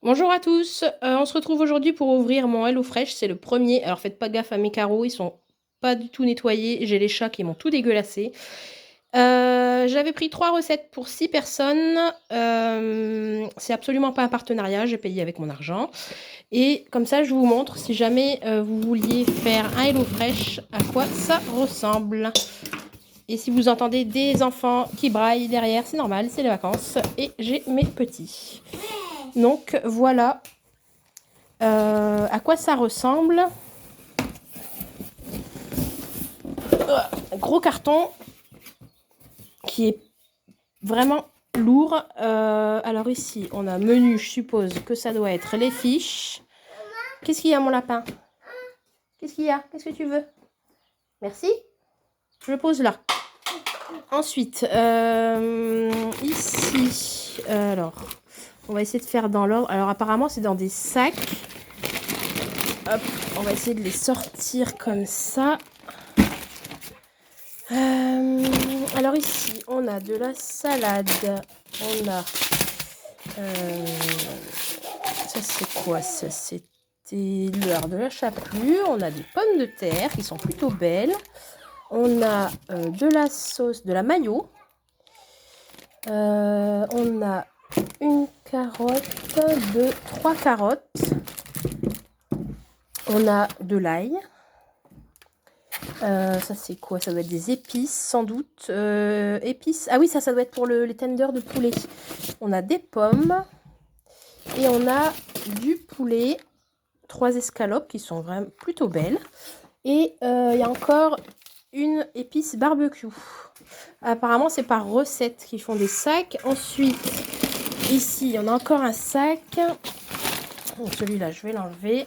Bonjour à tous, on se retrouve aujourd'hui pour ouvrir mon HelloFresh, c'est le premier. Alors faites pas gaffe à mes carreaux, ils sont pas du tout nettoyés, j'ai les chats qui m'ont tout dégueulassé. J'avais pris 3 recettes pour 6 personnes, c'est absolument pas un partenariat, j'ai payé avec mon argent et comme ça je vous montre si jamais, vous vouliez faire un HelloFresh, à quoi ça ressemble. Et si vous entendez des enfants qui braillent derrière, c'est normal, c'est les vacances et j'ai mes petits. Donc voilà à quoi ça ressemble. Un gros carton qui est vraiment lourd. Alors ici, on a menu, je suppose que ça doit être les fiches. Qu'est-ce qu'il y a, mon lapin? Qu'est-ce qu'il y a? Qu'est-ce que tu veux? Merci. Je le pose là. Ensuite, ici, alors, on va essayer de faire dans l'ordre. Alors apparemment, c'est dans des sacs. Hop, on va essayer de les sortir comme ça. Alors ici, on a de la salade, on a... ça c'est quoi? Ça c'était l'heure de la chapelure, on a des pommes de terre qui sont plutôt belles, on a de la sauce, de la mayo, on a une carotte, 3 carottes, on a de l'ail. Ça c'est quoi? Ça doit être des épices sans doute. Épices. Ah oui, ça doit être pour les tenders de poulet. On a des pommes et on a du poulet. 3 escalopes qui sont vraiment plutôt belles. Et il y a encore une épice barbecue. Apparemment c'est par recette qu'ils font des sacs. Ensuite, ici on a encore un sac. Celui-là je vais l'enlever.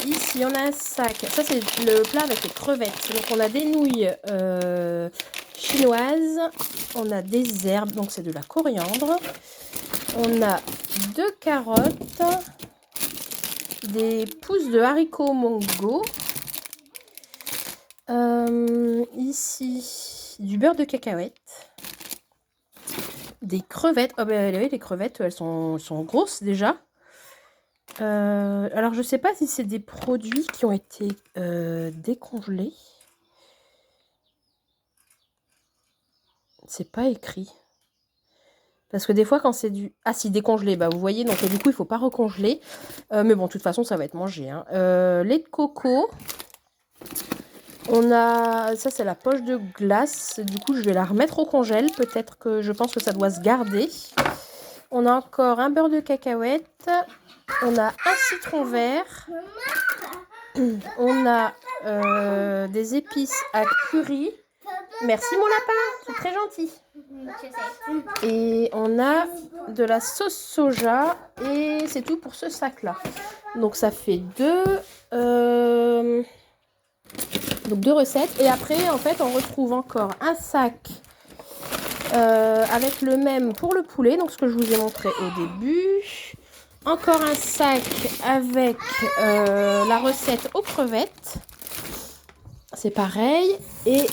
Ici on a un sac, ça c'est le plat avec les crevettes, donc on a des nouilles chinoises, on a des herbes, donc c'est de la coriandre, on a 2 carottes, des pousses de haricots mongo, ici du beurre de cacahuète, des crevettes. Oh ben oui, les crevettes elles sont grosses déjà. Alors je sais pas si c'est des produits qui ont été décongelés. C'est pas écrit. Parce que des fois quand c'est du... Ah si, décongelé, bah vous voyez, donc du coup il faut pas recongeler. Mais bon, de toute façon ça va être mangé. Hein. Lait de coco. On a... Ça c'est la poche de glace. Du coup je vais la remettre au congèle. Peut-être que je pense que ça doit se garder. On a encore un beurre de cacahuète. On a un citron vert. On a des épices à curry. Merci mon lapin, c'est très gentil. Et on a de la sauce soja et c'est tout pour ce sac là. Donc ça fait deux recettes. Et après en fait on retrouve encore un sac avec le même pour le poulet, donc ce que je vous ai montré au début. Encore un sac avec la recette aux crevettes. C'est pareil. Et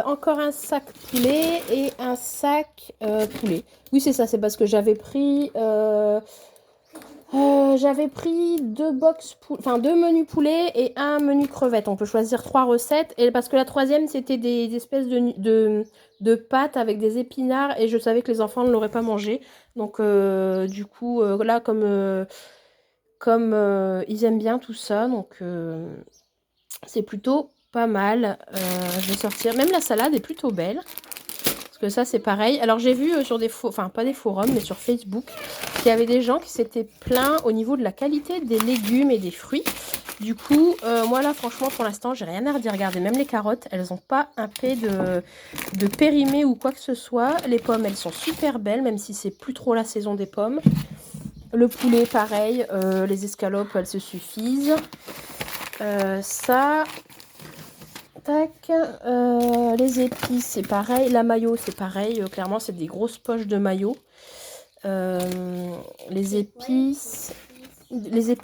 encore un sac poulet et un sac poulet. Oui, c'est ça. C'est parce que j'avais pris... deux menus poulet et un menu crevette. On peut choisir 3 recettes. Et parce que la troisième, c'était des espèces de pâtes avec des épinards. Et je savais que les enfants ne l'auraient pas mangé. Donc, du coup, là, comme ils aiment bien tout ça. Donc, c'est plutôt pas mal. Je vais sortir. Même la salade est plutôt belle. Parce que ça, c'est pareil. Alors, j'ai vu sur pas des forums, mais sur Facebook, qu'il y avait des gens qui s'étaient plaints au niveau de la qualité des légumes et des fruits. Du coup, moi là, franchement, pour l'instant, j'ai rien à redire. Regardez, même les carottes, elles n'ont pas un peu de périmé ou quoi que ce soit. Les pommes, elles sont super belles, même si c'est plus trop la saison des pommes. Le poulet, pareil. Les escalopes, elles se suffisent. Ça... Tac, les épices c'est pareil, la mayo c'est pareil, clairement c'est des grosses poches de mayo. Les épices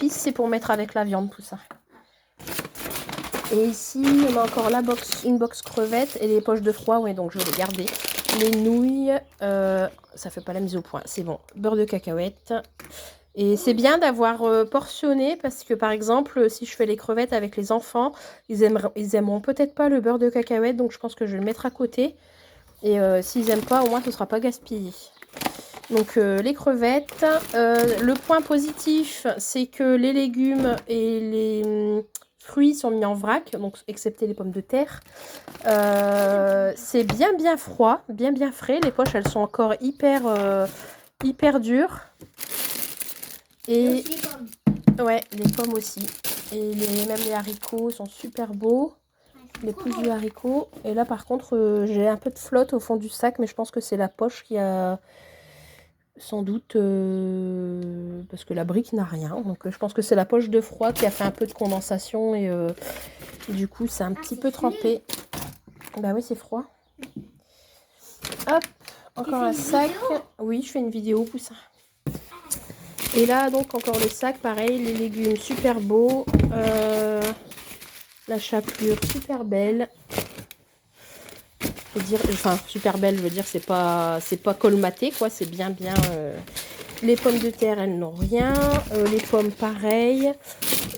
c'est pour mettre avec la viande tout ça. Et ici on a encore une box crevette et les poches de froid, ouais, donc je vais les garder. les nouilles, ça fait pas la mise au point, c'est bon. Beurre de cacahuète. Et c'est bien d'avoir portionné parce que par exemple, si je fais les crevettes avec les enfants, ils aimeront peut-être pas le beurre de cacahuète, donc je pense que je vais le mettre à côté. Et s'ils aiment pas, au moins ce sera pas gaspillé. Donc les crevettes. Le point positif, c'est que les légumes et les fruits sont mis en vrac, donc excepté les pommes de terre. C'est bien froid, bien frais. Les poches, elles sont encore hyper dures. Et aussi les pommes. ouais, les pommes aussi. Et même les haricots sont super beaux. Les pousses du haricot. Et là, par contre, j'ai un peu de flotte au fond du sac, mais je pense que c'est la poche qui a sans doute parce que la brique n'a rien. Donc, je pense que c'est la poche de froid qui a fait un peu de condensation et du coup, c'est un petit peu trempé. Bah oui, c'est froid. Hop, encore un sac. Oui, je fais une vidéo poussin. Et là, donc, encore le sac, pareil, les légumes super beaux. La chapelure super belle. Je veux dire, enfin, super belle, je veux dire, c'est pas colmaté, quoi. C'est bien. Les pommes de terre, elles n'ont rien. Les pommes, pareil.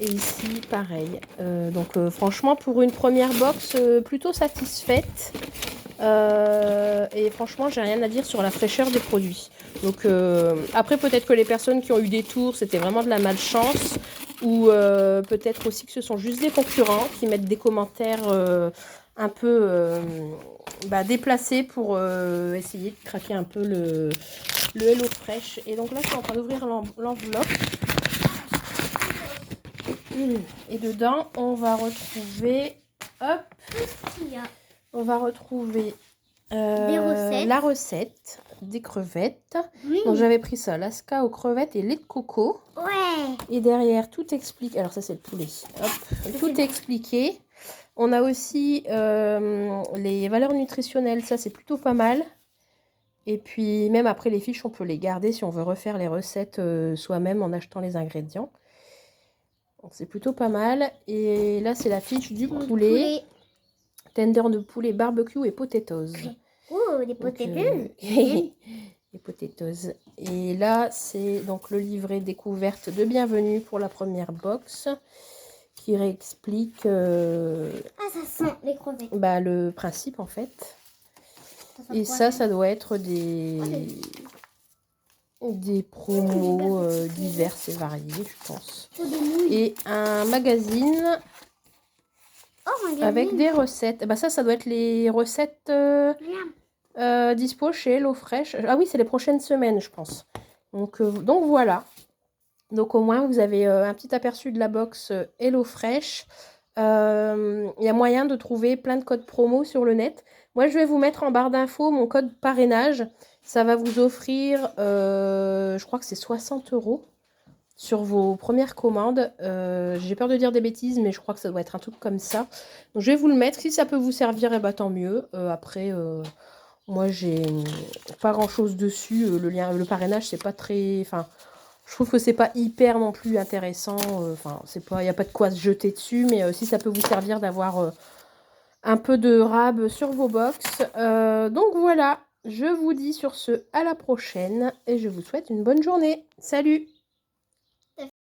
Et ici, pareil. Donc, franchement, pour une première box, plutôt satisfaite. Et franchement, j'ai rien à dire sur la fraîcheur des produits. Donc après, peut-être que les personnes qui ont eu des tours, c'était vraiment de la malchance. Ou peut-être aussi que ce sont juste des concurrents qui mettent des commentaires un peu déplacés pour essayer de craquer un peu le HelloFresh. Et donc là, je suis en train d'ouvrir l'enveloppe. Et dedans, on va retrouver... Hop, on va retrouver la recette des crevettes. Oui. Donc j'avais pris ça, lasca aux crevettes et lait de coco. Ouais. Et derrière, tout explique. Alors ça, c'est le poulet. Hop, tout est expliqué. On a aussi les valeurs nutritionnelles. Ça, c'est plutôt pas mal. Et puis, même après les fiches, on peut les garder si on veut refaire les recettes soi-même en achetant les ingrédients. Donc c'est plutôt pas mal. Et là, c'est la fiche du poulet. Tender de poulet, barbecue et potatoes. Oh, des potatoes. Les potatoes. Et là, c'est donc le livret découverte de bienvenue pour la première box qui réexplique ça sent les crevettes. Le principe en fait. Et ça doit être des promos diverses et variées, je pense. Et un magazine. Avec des recettes. Ça doit être les recettes dispo chez HelloFresh. Ah oui, c'est les prochaines semaines, je pense. Donc voilà. Donc au moins, vous avez un petit aperçu de la box HelloFresh. Il y a moyen de trouver plein de codes promo sur le net. Moi, je vais vous mettre en barre d'infos mon code parrainage. Ça va vous offrir, je crois que c'est 60 € sur vos premières commandes. J'ai peur de dire des bêtises, mais je crois que ça doit être un truc comme ça. Donc je vais vous le mettre. Si ça peut vous servir, et tant mieux. Après, moi, j'ai pas grand-chose dessus. Le parrainage, c'est pas très... Enfin, je trouve que c'est pas hyper non plus intéressant. Il n'y a pas de quoi se jeter dessus. Mais si ça peut vous servir d'avoir un peu de rab sur vos box. Donc voilà, je vous dis sur ce à la prochaine. Et je vous souhaite une bonne journée. Salut!